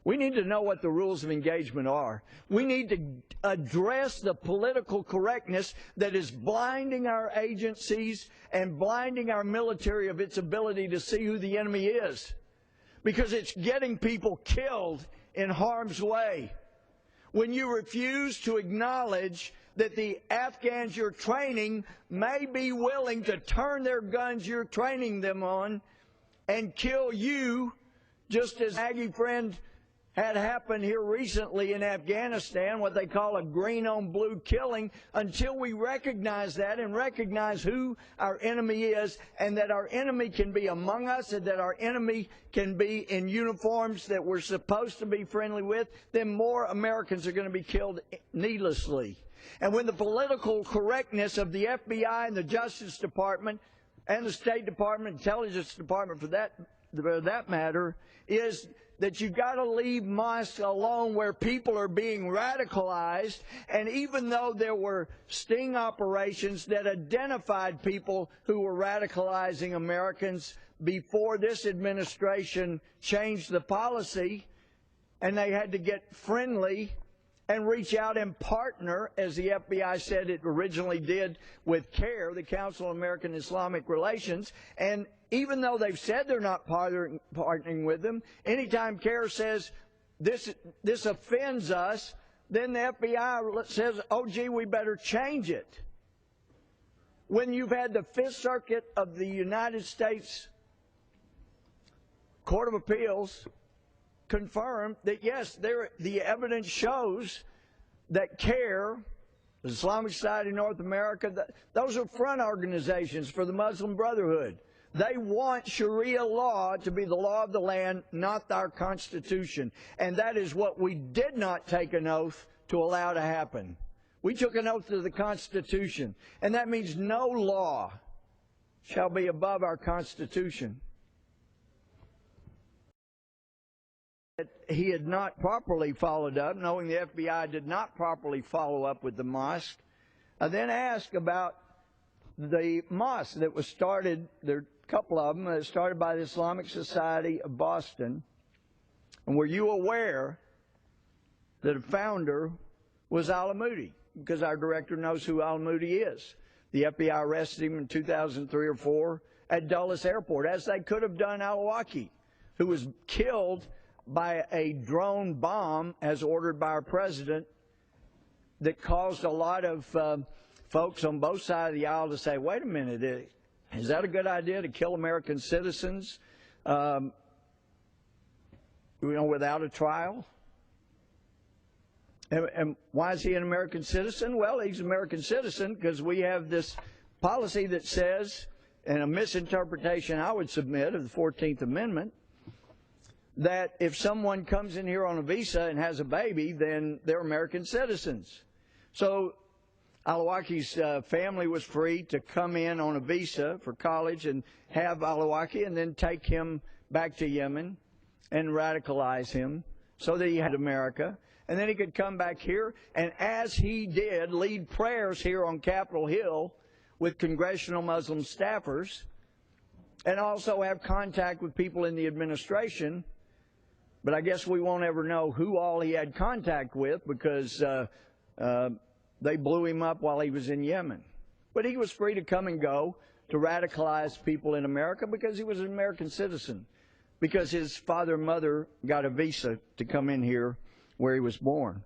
We need to know what the rules of engagement are. We need to address the political correctness that is blinding our agencies and blinding our military of its ability to see who the enemy is, because it's getting people killed in harm's way. When you refuse to acknowledge that the Afghans you're training may be willing to turn their guns you're training them on and kill you, just as Aggie friend had happened here recently in Afghanistan, what they call a green on blue killing, until we recognize that and recognize who our enemy is, and that our enemy can be among us, and that our enemy can be in uniforms that we're supposed to be friendly with, then more Americans are going to be killed needlessly. And when the political correctness of the FBI and the Justice Department and the State Department, Intelligence Department for that matter, is that you've got to leave mosques alone where people are being radicalized, and even though there were sting operations that identified people who were radicalizing Americans before this administration changed the policy, and they had to get friendly and reach out and partner, as the FBI said it originally did with CARE, the Council of American Islamic Relations. And even though they've said they're not partnering with them, anytime CARE says this offends us, then the FBI says, oh, gee, we better change it. When you've had the Fifth Circuit of the United States Court of Appeals confirm that, yes, the evidence shows that CARE, the Islamic Society of North America, those are front organizations for the Muslim Brotherhood. They want Sharia law to be the law of the land, not our Constitution. And that is what we did not take an oath to allow to happen. We took an oath to the Constitution, and that means no law shall be above our Constitution. He had not properly followed up, knowing the FBI did not properly follow up with the mosque. I then asked about the mosque that was started, there are a couple of them, started by the Islamic Society of Boston. And were you aware that a founder was Al-Moody? Because our director knows who Al-Moody is. The FBI arrested him in 2003 or 4 at Dulles Airport, as they could have done Al-Awlaki, who was killed by a drone bomb as ordered by our president, that caused a lot of folks on both sides of the aisle to say, wait a minute, is that a good idea to kill American citizens without a trial? And why is he an American citizen? Well, he's an American citizen because we have this policy that says, and a misinterpretation I would submit of the 14th Amendment, that if someone comes in here on a visa and has a baby, then they're American citizens. So Al-Awlaki's family was free to come in on a visa for college and have Al-Awlaki and then take him back to Yemen and radicalize him so that he had America. And then he could come back here, and as he did, lead prayers here on Capitol Hill with congressional Muslim staffers, and also have contact with people in the administration. But I guess we won't ever know who all he had contact with, because they blew him up while he was in Yemen. But he was free to come and go to radicalize people in America because he was an American citizen, because his father and mother got a visa to come in here where he was born.